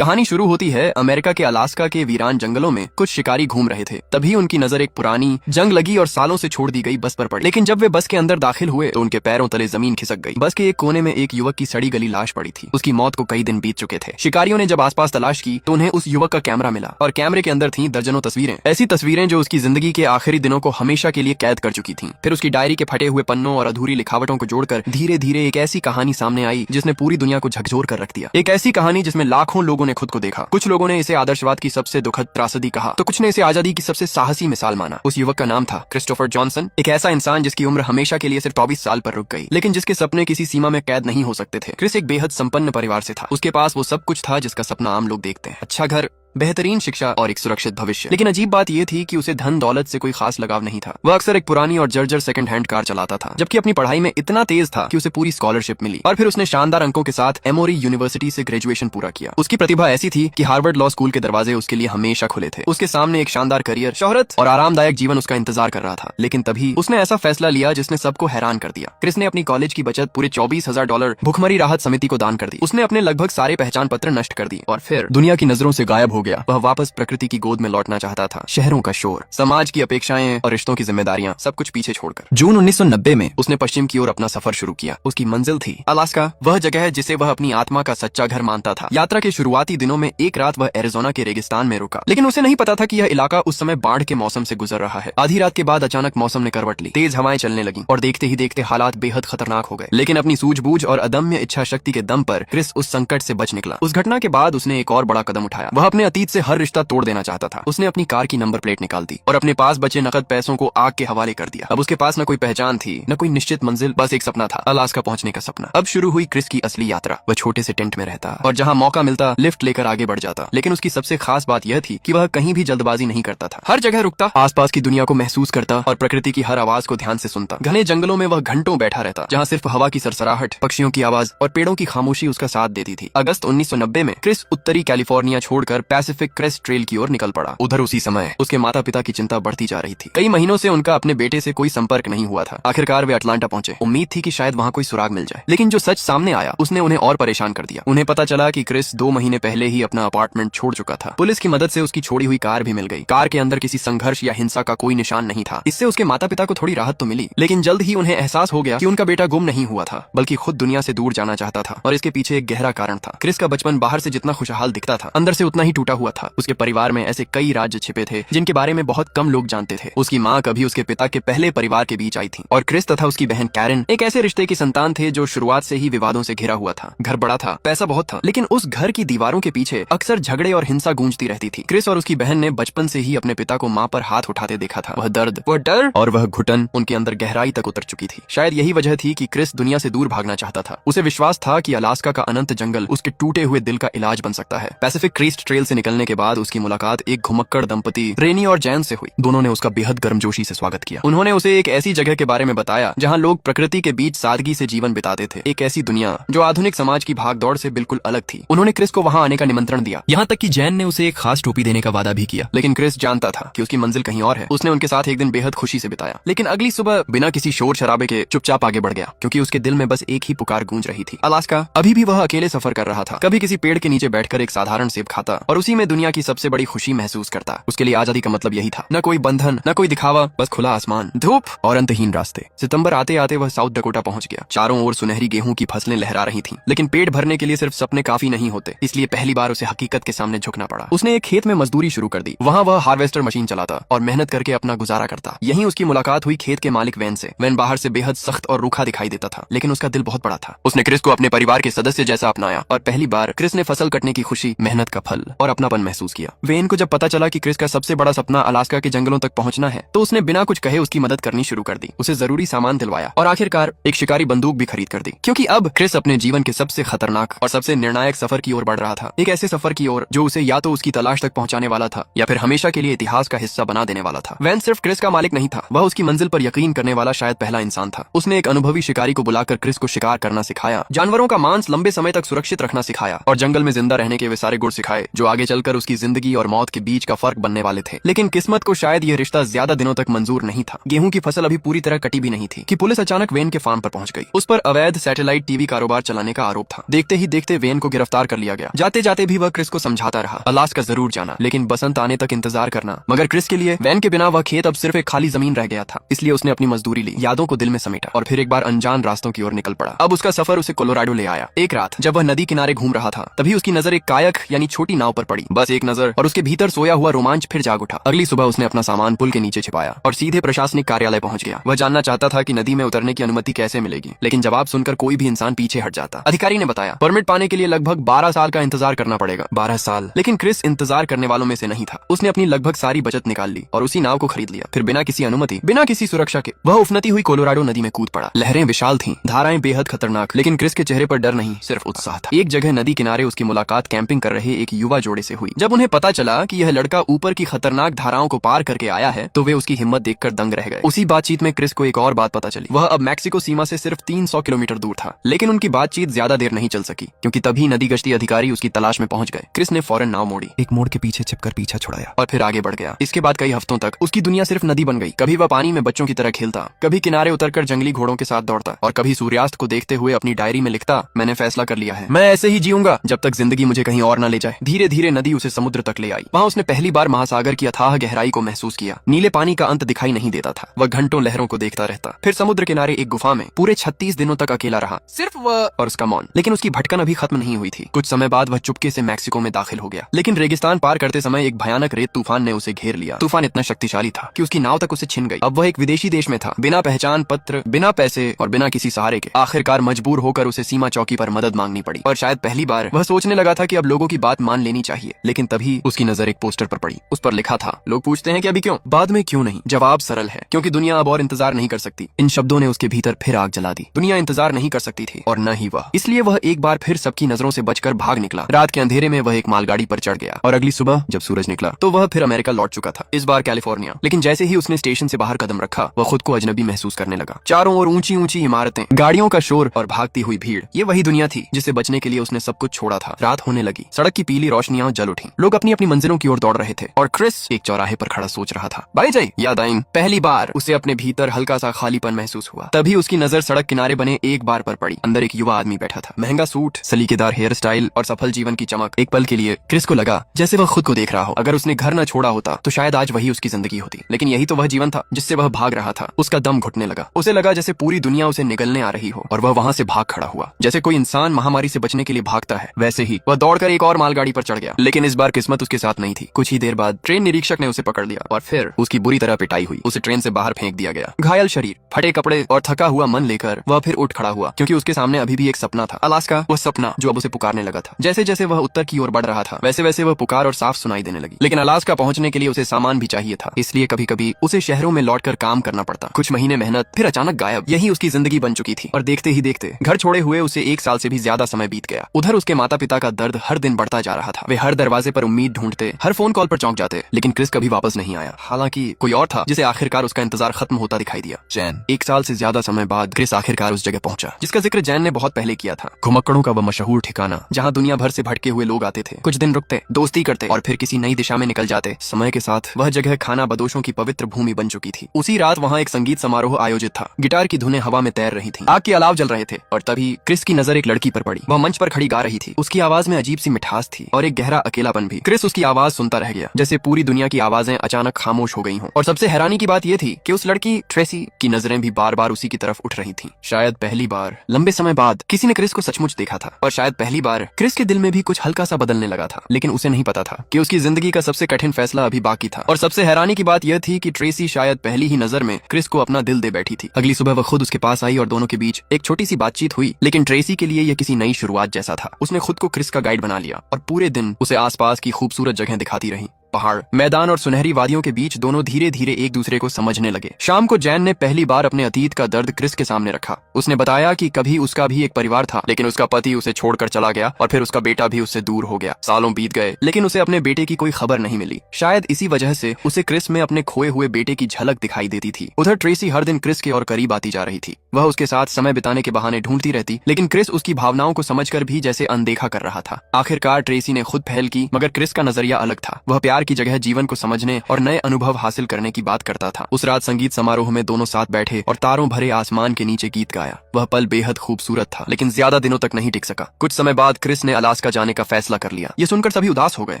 कहानी शुरू होती है अमेरिका के अलास्का के वीरान जंगलों में। कुछ शिकारी घूम रहे थे, तभी उनकी नजर एक पुरानी जंग लगी और सालों से छोड़ दी गई बस पर पड़ी। लेकिन जब वे बस के अंदर दाखिल हुए तो उनके पैरों तले जमीन खिसक गई। बस के एक कोने में एक युवक की सड़ी गली लाश पड़ी थी। उसकी मौत को कई दिन बीत चुके थे। शिकारियों ने जब आसपास तलाश की तो उन्हें उस युवक का कैमरा मिला और कैमरे के अंदर थी दर्जनों तस्वीरें, ऐसी तस्वीरें जो उसकी जिंदगी के आखिरी दिनों को हमेशा के लिए कैद कर चुकी थी। फिर उसकी डायरी के फटे हुए पन्नों और अधूरी लिखावटों को जोड़कर धीरे धीरे एक ऐसी कहानी सामने आई जिसने पूरी दुनिया को झकझोर कर रख दिया। एक ऐसी कहानी जिसमें लाखों लोगों ने खुद को देखा। कुछ लोगों ने इसे आदर्शवाद की सबसे दुखद त्रासदी कहा तो कुछ ने इसे आजादी की सबसे साहसी मिसाल माना। उस युवक का नाम था क्रिस्टोफर जॉनसन, एक ऐसा इंसान जिसकी उम्र हमेशा के लिए सिर्फ 24 साल पर रुक गई, लेकिन जिसके सपने किसी सीमा में कैद नहीं हो सकते थे। क्रिस एक बेहद संपन्न परिवार से था। उसके पास वो सब कुछ था जिसका सपना आम लोग देखते हैं, अच्छा घर, बेहतरीन शिक्षा और एक सुरक्षित भविष्य। लेकिन अजीब बात यह थी कि उसे धन दौलत से कोई खास लगाव नहीं था। वह अक्सर एक पुरानी और जर्जर सेकंड हैंड कार चलाता था, जबकि अपनी पढ़ाई में इतना तेज था कि उसे पूरी स्कॉलरशिप मिली और फिर उसने शानदार अंकों के साथ एमोरी यूनिवर्सिटी से ग्रेजुएशन पूरा किया। उसकी प्रतिभा ऐसी थी कि हार्वर्ड लॉ स्कूल के दरवाजे उसके लिए हमेशा खुले थे। उसके सामने एक शानदार करियर, शोहरत और आरामदायक जीवन उसका इंतजार कर रहा था। लेकिन तभी उसने ऐसा फैसला लिया जिसने सबको हैरान कर दिया। क्रिस ने अपनी कॉलेज की बचत पूरे $24,000 भुखमरी राहत समिति को दान कर दी। उसने अपने लगभग सारे पहचान पत्र नष्ट कर दिए और फिर दुनिया की नजरों से गायब हो गया। वह वापस प्रकृति की गोद में लौटना चाहता था। शहरों का शोर, समाज की अपेक्षाएं और रिश्तों की जिम्मेदारियां सब कुछ पीछे छोड़कर। जून 1990 में उसने पश्चिम की ओर अपना सफर शुरू किया। उसकी मंजिल थी अलास्का, वह जगह है जिसे वह अपनी आत्मा का सच्चा घर मानता था। यात्रा के शुरुआती दिनों में एक रात वह एरिजोना के रेगिस्तान में रुका, लेकिन उसे नहीं पता था कि यह इलाका उस समय बाढ़ के मौसम से गुजर रहा है। आधी रात के बाद अचानक मौसम ने करवट ली, तेज हवाएं चलने लगी और देखते ही देखते हालात बेहद खतरनाक हो गए। लेकिन अपनी सूझबूझ और अदम्य इच्छा शक्ति के दम पर क्रिस उस संकट से बच निकला। उस घटना के बाद उसने एक और बड़ा कदम उठाया। वह अपने अतीत से हर रिश्ता तोड़ देना चाहता था। उसने अपनी कार की नंबर प्लेट निकाल दी और अपने पास बचे नकद पैसों को आग के हवाले कर दिया। अब उसके पास न कोई पहचान थी, न कोई निश्चित मंजिल, बस एक सपना था, अलास्का पहुंचने का सपना। अब शुरू हुई क्रिस की असली यात्रा। वह छोटे से टेंट में रहता और जहां मौका मिलता लिफ्ट लेकर आगे बढ़ जाता। लेकिन उसकी सबसे खास बात यह थी कि वह कहीं भी जल्दबाजी नहीं करता था। हर जगह रुकता, आसपास की दुनिया को महसूस करता और प्रकृति की हर आवाज को ध्यान से सुनता। घने जंगलों में वह घंटों बैठा रहता, जहाँ सिर्फ हवा की सरसराहट, पक्षियों की आवाज और पेड़ों की खामोशी उसका साथ देती थी। अगस्त 1990 में क्रिस उत्तरी कैलिफोर्निया छोड़कर पैसिफिक क्रेस्ट ट्रेल की ओर निकल पड़ा। उधर उसी समय उसके माता पिता की चिंता बढ़ती जा रही थी। कई महीनों से उनका अपने बेटे से कोई संपर्क नहीं हुआ था। आखिरकार वे अटलांटा पहुंचे। उम्मीद थी कि शायद वहां कोई सुराग मिल जाए, लेकिन जो सच सामने आया उसने उन्हें और परेशान कर दिया। उन्हें पता चला कि क्रिस 2 महीने पहले ही अपना अपार्टमेंट छोड़ चुका था। पुलिस की मदद से उसकी छोड़ी हुई कार भी मिल गई। कार के अंदर किसी संघर्ष या हिंसा का कोई निशान नहीं था। इससे उसके माता पिता को थोड़ी राहत तो मिली, लेकिन जल्द ही उन्हें एहसास हो गया कि उनका बेटा गुम नहीं हुआ था, बल्कि खुद दुनिया से दूर जाना चाहता था। और इसके पीछे एक गहरा कारण था। क्रिस का बचपन बाहर से जितना खुशहाल दिखता था, अंदर से उतना ही टूटा हुआ था। उसके परिवार में ऐसे कई राज छिपे थे जिनके बारे में बहुत कम लोग जानते थे। उसकी माँ कभी उसके पिता के पहले परिवार के बीच आई थी और क्रिस तथा उसकी बहन कैरन एक ऐसे रिश्ते की संतान थे जो शुरुआत से ही विवादों से घिरा हुआ था। घर बड़ा था, पैसा बहुत था, लेकिन उस घर की दीवारों के पीछे अक्सर झगड़े और हिंसा गूंजती रहती थी। क्रिस और उसकी बहन ने बचपन से ही अपने पिता को माँ पर हाथ उठाते देखा था। वह दर्द, वह डर और वह घुटन उनके अंदर गहराई तक उतर चुकी थी। शायद यही वजह थी कि क्रिस दुनिया से दूर भागना चाहता था। उसे विश्वास था कि अलास्का का अनंत जंगल उसके टूटे हुए दिल का इलाज बन सकता है। पैसिफिक क्रेस्ट ट्रेल से निकलने के बाद उसकी मुलाकात एक घुमक्कड़ दंपति रेनी और जैन से हुई। दोनों ने उसका बेहद गर्मजोशी से स्वागत किया। उन्होंने उसे एक ऐसी जगह के बारे में बताया जहां लोग प्रकृति के बीच सादगी से जीवन बिताते थे। एक ऐसी दुनिया जो आधुनिक समाज की भागदौड़ से बिल्कुल अलग थी। उन्होंने क्रिस को वहां आने का निमंत्रण दिया, यहाँ तक कि जैन ने उसे एक खास टोपी देने का वादा भी किया। लेकिन क्रिस जानता था कि उसकी मंजिल कहीं और है। उसने उनके साथ एक दिन बेहद खुशी से बिताया, लेकिन अगली सुबह बिना किसी शोर शराबे के चुपचाप आगे बढ़ गया, क्योंकि उसके दिल में बस एक ही पुकार गूंज रही थी, अलास्का। अभी भी वह अकेले सफर कर रहा था। कभी किसी पेड़ के नीचे बैठकर एक साधारण सेब खाता और उसी में दुनिया की सबसे बड़ी खुशी महसूस करता। उसके लिए आजादी का मतलब यही था, न कोई बंधन, न कोई दिखावा, बस खुला आसमान, धूप और अंतहीन रास्ते। सितंबर आते आते वह साउथ डकोटा पहुंच गया। चारों ओर सुनहरी गेहूं की फसलें लहरा रही थीं, लेकिन पेट भरने के लिए सिर्फ सपने काफी नहीं होते। इसलिए पहली बार उसे हकीकत के सामने झुकना पड़ा। उसने एक खेत में मजदूरी शुरू कर दी। वहां वह हार्वेस्टर मशीन चलाता और मेहनत करके अपना गुजारा करता। यहीं उसकी मुलाकात हुई खेत के मालिक वैन से। वैन बाहर से बेहद सख्त और रूखा दिखाई देता था, लेकिन उसका दिल बहुत बड़ा था। उसने क्रिस को अपने परिवार के सदस्य जैसा अपनाया और पहली बार क्रिस ने फसल कटने की खुशी, मेहनत का फल और अपनापन महसूस किया। वैन को जब पता चला कि क्रिस का सबसे बड़ा सपना अलास्का के जंगलों तक पहुंचना है, तो उसने बिना कुछ कहे उसकी मदद करनी शुरू कर दी। उसे जरूरी सामान दिलवाया और आखिरकार एक शिकारी बंदूक भी खरीद कर दी, क्योंकि अब क्रिस अपने जीवन के सबसे खतरनाक और सबसे निर्णायक सफर की ओर बढ़ रहा था। एक ऐसे सफर की ओर जो उसे या तो उसकी तलाश तक पहुंचाने वाला था या फिर हमेशा के लिए इतिहास का हिस्सा बना देने वाला था। वैन सिर्फ क्रिस का मालिक नहीं था, वह उसकी मंजिल पर यकीन करने वाला शायद पहला इंसान था। उसने एक अनुभवी शिकारी को बुलाकर क्रिस को शिकार करना सिखाया, जानवरों का मांस लंबे समय तक सुरक्षित रखना सिखाया और जंगल में जिंदा रहने के वे सारे गुण सिखाए जो आगे चलकर उसकी जिंदगी और मौत के बीच का फर्क बनने वाले थे। लेकिन किस्मत को शायद यह रिश्ता ज्यादा दिनों तक मंजूर नहीं था। गेहूं की फसल अभी पूरी तरह कटी भी नहीं थी कि पुलिस अचानक वेन के फार्म पर पहुंच गई। उस पर अवैध सैटेलाइट टीवी कारोबार चलाने का आरोप था। देखते ही देखते वेन को गिरफ्तार कर लिया गया। जाते जाते भी वह क्रिस को समझाता रहा, अलास्का जरूर जाना, लेकिन बसंत आने तक इंतजार करना। मगर क्रिस के लिए वेन के बिना वह खेत अब सिर्फ एक खाली जमीन रह गया था। इसलिए उसने अपनी मजदूरी ली, यादों को दिल में समेटा और फिर एक बार अनजान रास्तों की ओर निकल पड़ा। अब उसका सफर उसे कोलोराडो ले आया। एक रात जब वह नदी किनारे घूम रहा था, तभी उसकी नजर एक कायक यानी छोटी नाव पर पड़ी। बस एक नजर और उसके भीतर सोया हुआ रोमांच फिर जाग उठा। अगली सुबह उसने अपना सामान पुल के नीचे छिपाया और सीधे प्रशासनिक कार्यालय पहुंच गया। वह जानना चाहता था कि नदी में उतरने की अनुमति कैसे मिलेगी, लेकिन जवाब सुनकर कोई भी इंसान पीछे हट जाता। अधिकारी ने बताया, परमिट पाने के लिए लगभग 12 साल का इंतजार करना पड़ेगा। 12 साल। लेकिन क्रिस इंतजार करने वालों में से नहीं था। उसने अपनी लगभग सारी बचत निकाल ली और उसी नाव को खरीद लिया। फिर बिना किसी अनुमति, बिना किसी सुरक्षा के वह उफनती हुई कोलोराडो नदी में कूद पड़ा। लहरें विशाल थीं, धाराएं बेहद खतरनाक, लेकिन क्रिस के चेहरे पर डर नहीं, सिर्फ उत्साह था। एक जगह नदी किनारे उसकी मुलाकात कैंपिंग कर रहे एक युवा जोड़े से हुई। जब उन्हें पता चला कि यह लड़का ऊपर की खतरनाक धाराओं को पार करके आया है, तो वे उसकी हिम्मत देखकर दंग रह गए। उसी बातचीत में क्रिस को एक और बात पता चली। वह अब मैक्सिको सीमा से सिर्फ 300 किलोमीटर दूर था। लेकिन उनकी बातचीत ज्यादा देर नहीं चल सकी, क्योंकि तभी नदी गश्ती अधिकारी उसकी तलाश में पहुंच गए। क्रिस ने फौरन नाव मोड़ी, एक मोड़ के पीछे छिपकर पीछा छुड़ाया और फिर आगे बढ़ गया। इसके बाद कई हफ्तों तक उसकी दुनिया सिर्फ नदी बन गई। कभी वह पानी में बच्चों की तरह खेलता, कभी किनारे उतरकर जंगली घोड़ों के साथ दौड़ता और कभी सूर्यास्त को देखते हुए अपनी डायरी में लिखता, मैंने फैसला कर लिया है, मैं ऐसे ही जीऊंगा जब तक जिंदगी मुझे कहीं और न ले जाए। धीरे धीरे नदी उसे समुद्र तक ले आई। वहाँ उसने पहली बार महासागर की अथाह गहराई को महसूस किया। नीले पानी का अंत दिखाई नहीं देता था। वह घंटों लहरों को देखता रहता। फिर समुद्र किनारे एक गुफा में पूरे 36 दिनों तक अकेला रहा, सिर्फ वह और उसका मौन। लेकिन उसकी भटकन अभी खत्म नहीं हुई थी। कुछ समय बाद वह चुपके से मैक्सिको में दाखिल हो गया। लेकिन रेगिस्तान पार करते समय एक भयानक रेत तूफान ने उसे घेर लिया। तूफान इतना शक्तिशाली था कि उसकी नाव तक उसे छिन गई। अब वह एक विदेशी देश में था, बिना पहचान पत्र, बिना पैसे और बिना किसी सहारे के। आखिरकार मजबूर होकर उसे सीमा चौकी पर मदद मांगनी पड़ी। और शायद पहली बार वह सोचने लगा था कि अब लोगों की बात मान लेनी चाहिए। लेकिन तभी उसकी नजर एक पोस्टर पर पड़ी। उस पर लिखा था, लोग पूछते हैं कि अभी क्यों, बाद में क्यों नहीं। जवाब सरल है, क्योंकि दुनिया अब और इंतजार नहीं कर सकती। इन शब्दों ने उसके भीतर फिर आग जला दी। दुनिया इंतजार नहीं कर सकती थी और न ही वह। इसलिए वह एक बार फिर सबकी नजरों से बचकर भाग निकला। रात के अंधेरे में वह एक मालगाड़ी पर चढ़ गया और अगली सुबह जब सूरज निकला तो वह फिर अमेरिका लौट चुका था, इस बार कैलिफोर्निया। लेकिन जैसे ही उसने स्टेशन से बाहर कदम रखा, वह खुद को अजनबी महसूस करने लगा। चारों ओर ऊंची ऊंची इमारतें, गाड़ियों का शोर और भागती हुई भीड़। ये वही दुनिया थी जिसे बचने के लिए उसने सब कुछ छोड़ा था। रात होने लगी, सड़क की पीली रोशनियां जल उठी। लोग अपनी अपनी मंजिलों की ओर दौड़ रहे थे और क्रिस एक चौराहे पर खड़ा सोच रहा था। भाई जय याद आई। पहली बार उसे अपने भीतर हल्का सा खालीपन महसूस हुआ। तभी उसकी नजर सड़क किनारे बने एक बार पर पड़ी। अंदर एक युवा आदमी बैठा था, महंगा सूट, सलीकेदार हेयर स्टाइल और सफल जीवन की चमक। एक पल के लिए क्रिस को लगा जैसे वह खुद को देख रहा हो। अगर उसने घर न छोड़ा होता तो शायद आज वही उसकी जिंदगी होती। लेकिन यही तो वह जीवन था जिससे वह भाग रहा था। उसका दम घुटने लगा। उसे लगा जैसे पूरी दुनिया उसे निगलने आ रही हो और वह वहां से भाग खड़ा हुआ। जैसे कोई इंसान महामारी से बचने के लिए भागता है, वैसे ही वह दौड़कर एक और मालगाड़ी पर चढ़ गया। लेकिन इस बार किस्मत उसके साथ नहीं थी। कुछ ही देर बाद ट्रेन निरीक्षक ने उसे पकड़ लिया और फिर उसकी बुरी तरह पिटाई हुई। उसे ट्रेन से बाहर फेंक दिया गया। घायल शरीर, फटे कपड़े और थका हुआ मन लेकर वह फिर उठ खड़ा हुआ, क्योंकि उसके सामने अभी भी एक सपना था। अलास्का, वह सपना जो अब उसे पुकारने लगा था। जैसे जैसे वह उत्तर की ओर बढ़ रहा था, वैसे वैसे वह पुकार और साफ सुनाई देने लगी। लेकिन अलास्का पहुंचने के लिए उसे सामान भी चाहिए था। इसलिए कभी कभी उसे शहरों में लौटकर काम करना पड़ता। कुछ महीने मेहनत, फिर अचानक गायब। यही उसकी जिंदगी बन चुकी थी। और देखते ही देखते घर छोड़े हुए उसे 1 साल से भी ज्यादा समय बीत गया। उधर उसके माता पिता का दर्द हर दिन बढ़ता जा रहा था। वे हर दरवाजे पर उम्मीद ढूंढते, हर फोन कॉल पर चौंक जाते, लेकिन क्रिस कभी वापस नहीं आया। हालांकि कोई और था जिसे आखिरकार उसका इंतजार खत्म होता दिखाई दिया, जैन। 1 साल से ज्यादा समय बाद क्रिस आखिरकार उस जगह पहुंचा जिसका जिक्र जैन ने बहुत पहले किया था। घुमक्कड़ों का वह मशहूर ठिकाना, जहाँ दुनिया भर से भटके हुए लोग आते थे, कुछ दिन रुकते, दोस्ती करते और फिर किसी नई दिशा में निकल जाते। समय के साथ वह जगह खाना बदोशों की पवित्र भूमि बन चुकी थी। उसी रात वहाँ एक संगीत समारोह आयोजित था। गिटार की धुनें हवा में तैर रही थी, आग के अलाव जल रहे थे और तभी क्रिस की नजर एक लड़की पर पड़ी। वह मंच पर खड़ी गा रही थी। उसकी आवाज में अजीब सी मिठास थी और एक गहरा अकेलापन भी। क्रिस उसकी आवाज सुनता रह गया, जैसे पूरी दुनिया की आवाजें अचानक खामोश हो गई हों। और सबसे हैरानी की बात यह थी कि उस लड़की ट्रेसी की नजरें भी बार बार उसी की तरफ उठ रही थीं। शायद पहली बार लंबे समय बाद किसी ने क्रिस को सचमुच देखा था और शायद पहली बार क्रिस के दिल में भी कुछ हल्का सा बदलने लगा था। लेकिन उसे नहीं पता था कि उसकी जिंदगी का सबसे कठिन फैसला अभी बाकी था। और सबसे हैरानी की बात यह थी कि ट्रेसी शायद पहली ही नजर में क्रिस को अपना दिल दे बैठी थी। अगली सुबह वह खुद उसके पास आई और दोनों के बीच एक छोटी सी बातचीत हुई। लेकिन ट्रेसी के लिए यह किसी नई शुरुआत जैसा था। उसने खुद को क्रिस का गाइड बना लिया और पूरे दिन उसे आसपास की खूबसूरत जगह दिखाती रही। पहाड़, मैदान और सुनहरी वादियों के बीच दोनों धीरे धीरे एक दूसरे को समझने लगे। शाम को जैन ने पहली बार अपने अतीत का दर्द क्रिस के सामने रखा। उसने बताया कि कभी उसका भी एक परिवार था, लेकिन उसका पति उसे छोड़कर चला गया और फिर उसका बेटा भी उससे दूर हो गया। सालों बीत गए, लेकिन उसे अपने बेटे की कोई खबर नहीं मिली। शायद इसी वजह से उसे क्रिस में अपने खोए हुए बेटे की झलक दिखाई देती थी। उधर ट्रेसी हर दिन क्रिस के और करीब आती जा रही थी। वह उसके साथ समय बिताने के बहाने ढूंढती रहती, लेकिन क्रिस उसकी भावनाओं को समझकर भी जैसे अनदेखा कर रहा था। आखिरकार ट्रेसी ने खुद पहल की, मगर क्रिस का नजरिया अलग था। वह प्यार की जगह जीवन को समझने और नए अनुभव हासिल करने की बात करता था। उस रात संगीत समारोह में दोनों साथ बैठे और तारों भरे आसमान के नीचे गीत गाया। वह पल बेहद खूबसूरत था, लेकिन ज्यादा दिनों तक नहीं टिक सका। कुछ समय बाद क्रिस ने अलास्का जाने का फैसला कर लिया। ये सुनकर सभी उदास हो गए।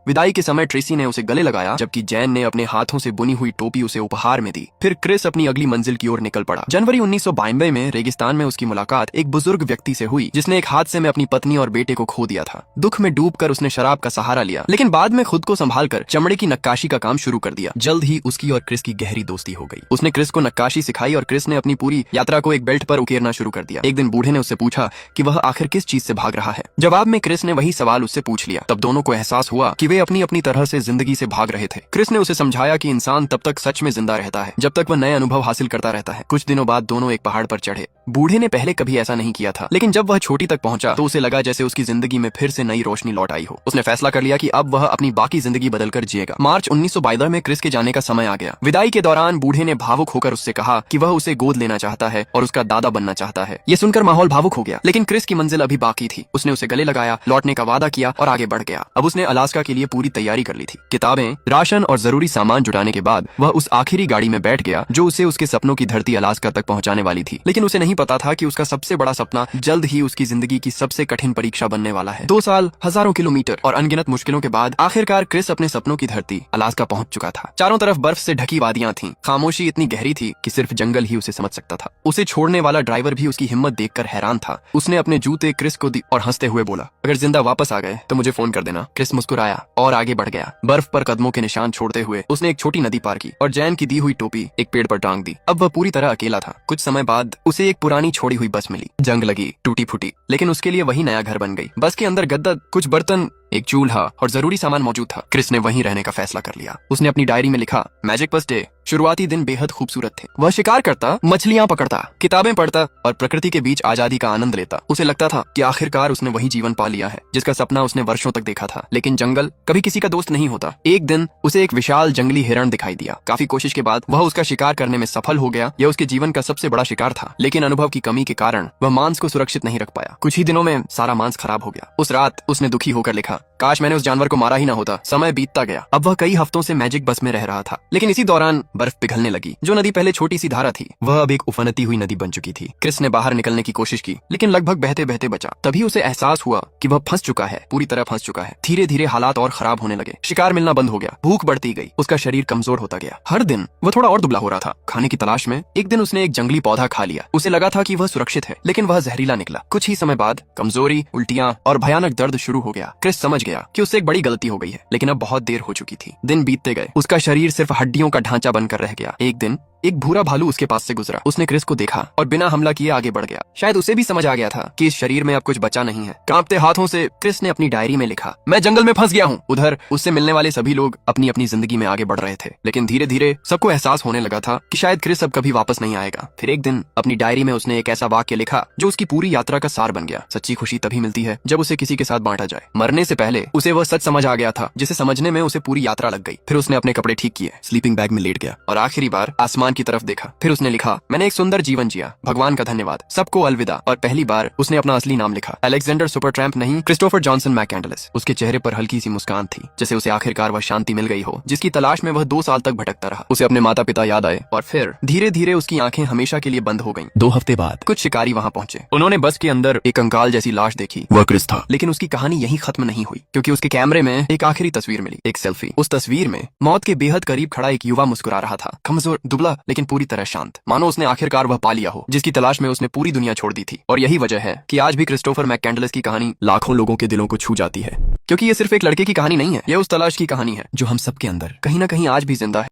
विदाई के समय ट्रेसी ने उसे गले लगाया, जबकि जैन ने अपने हाथों से बुनी हुई टोपी उसे उपहार में दी। फिर क्रिस अपनी अगली मंजिल की ओर निकल पड़ा। जनवरी 1992 में रेगिस्तान में उसकी मुलाकात एक बुजुर्ग व्यक्ति से हुई, जिसने एक हादसे में अपनी पत्नी और बेटे को खो दिया था। दुख में डूबकर उसने शराब का सहारा लिया, लेकिन बाद में खुद को संभालकर चमड़े की नक्काशी का काम शुरू कर दिया। जल्द ही उसकी और क्रिस की गहरी दोस्ती हो गई। उसने क्रिस को नक्काशी सिखाई और क्रिस ने अपनी पूरी यात्रा को एक बेल्ट पर उकेरना शुरू कर दिया। एक दिन बूढ़े ने उससे पूछा कि वह आखिर किस चीज से भाग रहा है। जवाब में क्रिस ने वही सवाल उससे पूछ लिया। तब दोनों को एहसास हुआ कि वे अपनी अपनी तरह से जिंदगी से भाग रहे थे। क्रिस ने उसे समझाया कि इंसान तब तक सच में जिंदा रहता है जब तक वह नए अनुभव हासिल करता रहता है। कुछ दिनों बाद दोनों एक पहाड़ पर चढ़े। बूढ़े ने पहले कभी ऐसा नहीं किया था, लेकिन जब वह चोटी तक पहुंचा तो उसे लगा जैसे उसकी जिंदगी में फिर से नई रोशनी लौट आई हो। उसने फैसला कर लिया कि अब वह अपनी बाकी जिंदगी बदलकर जिएगा। मार्च 1992 में क्रिस के जाने का समय आ गया। विदाई के दौरान बूढ़े ने भावुक होकर उससे कहा कि वह उसे गोद लेना चाहता है और उसका दादा बनना चाहता है। ये सुनकर माहौल भावुक हो गया, लेकिन क्रिस की मंजिल अभी बाकी थी। उसने उसे गले लगाया, लौटने का वादा किया और आगे बढ़ गया। अब उसने अलास्का के लिए पूरी तैयारी कर ली थी। किताबें, राशन और जरूरी सामान जुटाने के बाद वह उस आखिरी गाड़ी में बैठ गया जो उसे उसके सपनों की धरती अलास्का तक पहुंचाने वाली थी। लेकिन उसे नहीं पता था कि उसका सबसे बड़ा सपना जल्द ही उसकी जिंदगी की सबसे कठिन परीक्षा बनने वाला है। 2 साल, हजारों किलोमीटर और अनगिनत मुश्किलों के बाद आखिरकार क्रिस अपने सपनों की धरती अलास्का पहुंच चुका था। चारों तरफ बर्फ से ढकी वादियां थीं। खामोशी इतनी गहरी थी कि सिर्फ जंगल ही उसे समझ सकता था। उसे छोड़ने वाला ड्राइवर भी उसकी हिम्मत देखकर हैरान था। उसने अपने जूते क्रिस को दी और हंसते हुए बोला, अगर जिंदा वापस आ गए तो मुझे फोन कर देना। क्रिस मुस्कुराया और आगे बढ़ गया। बर्फ पर कदमों के निशान छोड़ते हुए उसने एक छोटी नदी पार की और जैन की दी हुई टोपी एक पेड़ पर टांग दी। अब वह पूरी तरह अकेला था। कुछ समय बाद उसे एक पुरानी छोड़ी हुई बस मिली। जंग लगी, टूटी फूटी, लेकिन उसके लिए वही नया घर बन गई। बस के अंदर गद्दा, कुछ बर्तन, एक चूल्हा और जरूरी सामान मौजूद था। क्रिस ने वहीं रहने का फैसला कर लिया। उसने अपनी डायरी में लिखा, मैजिक फर्स्ट डे। शुरुआती दिन बेहद खूबसूरत थे। वह शिकार करता, मछलियां पकड़ता, किताबें पढ़ता और प्रकृति के बीच आजादी का आनंद लेता। उसे लगता था कि आखिरकार उसने वही जीवन पा लिया है जिसका सपना उसने वर्षों तक देखा था। लेकिन जंगल कभी किसी का दोस्त नहीं होता। एक दिन उसे एक विशाल जंगली हिरण दिखाई दिया। काफी कोशिश के बाद वह उसका शिकार करने में सफल हो गया। यह उसके जीवन का सबसे बड़ा शिकार था, लेकिन अनुभव की कमी के कारण वह मांस को सुरक्षित नहीं रख पाया। कुछ ही दिनों में सारा मांस खराब हो गया। उस रात उसने दुखी होकर लिखा, काश मैंने उस जानवर को मारा ही ना होता। समय बीतता गया। अब वह कई हफ्तों से मैजिक बस में रह रहा था, लेकिन इसी दौरान बर्फ पिघलने लगी। जो नदी पहले छोटी सी धारा थी, वह अब एक उफनती हुई नदी बन चुकी थी। क्रिस ने बाहर निकलने की कोशिश की, लेकिन लगभग बहते बहते बचा। तभी उसे एहसास हुआ कि वह फंस चुका है, पूरी तरह फंस चुका है। धीरे धीरे हालात और खराब होने लगे। शिकार मिलना बंद हो गया, भूख बढ़ती गई, उसका शरीर कमजोर होता गया। हर दिन वह थोड़ा और दुबला हो रहा था। खाने की तलाश में एक दिन उसने एक जंगली पौधा खा लिया। उसे लगा था कि वह सुरक्षित है, लेकिन वह जहरीला निकला। कुछ ही समय बाद कमजोरी, उल्टियां और भयानक दर्द शुरू हो गया। क्रिस समझ गया कि उससे एक बड़ी गलती हो गई है, लेकिन अब बहुत देर हो चुकी थी। दिन बीतते गए, उसका शरीर सिर्फ हड्डियों का ढांचा बनकर रह गया। एक दिन एक भूरा भालू उसके पास से गुजरा। उसने क्रिस को देखा और बिना हमला किए आगे बढ़ गया। शायद उसे भी समझ आ गया था कि इस शरीर में अब कुछ बचा नहीं है। कांपते हाथों से क्रिस ने अपनी डायरी में लिखा, मैं जंगल में फंस गया हूँ। उधर उससे मिलने वाले सभी लोग अपनी अपनी जिंदगी में आगे बढ़ रहे थे, लेकिन धीरे धीरे सबको एहसास होने लगा था कि शायद क्रिस अब कभी वापस नहीं आएगा। फिर एक दिन अपनी डायरी में उसने एक ऐसा वाक्य लिखा जो उसकी पूरी यात्रा का सार बन गया। सच्ची खुशी तभी मिलती है जब उसे किसी के साथ बांटा जाए। मरने से पहले उसे वह सच समझ आ गया था जिसे समझने में उसे पूरी यात्रा लग गई। फिर उसने अपने कपड़े ठीक किए, स्लीपिंग बैग में लेट गया और आखिरी बार आसमान की तरफ देखा। फिर उसने लिखा, मैंने एक सुंदर जीवन जिया, भगवान का धन्यवाद, सबको अलविदा। और पहली बार उसने अपना असली नाम लिखा, अलेक्जेंडर सुपरट्रैम्प नहीं, क्रिस्टोफर जॉनसन मैकैंडलेस। उसके चेहरे पर हल्की सी मुस्कान थी, जैसे उसे आखिरकार वह शांति मिल गई हो जिसकी तलाश में वह 2 साल तक भटकता रहा। उसे अपने माता पिता याद आए और फिर धीरे धीरे उसकी आंखें हमेशा के लिए बंद हो गईं। 2 हफ्ते बाद कुछ शिकारी वहां पहुंचे। उन्होंने बस के अंदर एक कंकाल जैसी लाश देखी। वह क्रिस था, लेकिन उसकी कहानी यहीं खत्म नहीं हुई, क्योंकि उसके कैमरे में एक आखिरी तस्वीर मिली, एक सेल्फी। उस तस्वीर में मौत के बेहद करीब खड़ा एक युवा मुस्कुरा रहा था, कमजोर, दुबला, लेकिन पूरी तरह शांत, मानो उसने आखिरकार वह पा लिया हो जिसकी तलाश में उसने पूरी दुनिया छोड़ दी थी। और यही वजह है कि आज भी क्रिस्टोफर मैकैंडलेस की कहानी लाखों लोगों के दिलों को छू जाती है, क्योंकि ये सिर्फ एक लड़के की कहानी नहीं है, यह उस तलाश की कहानी है जो हम सबके अंदर कहीं ना कहीं आज भी जिंदा है।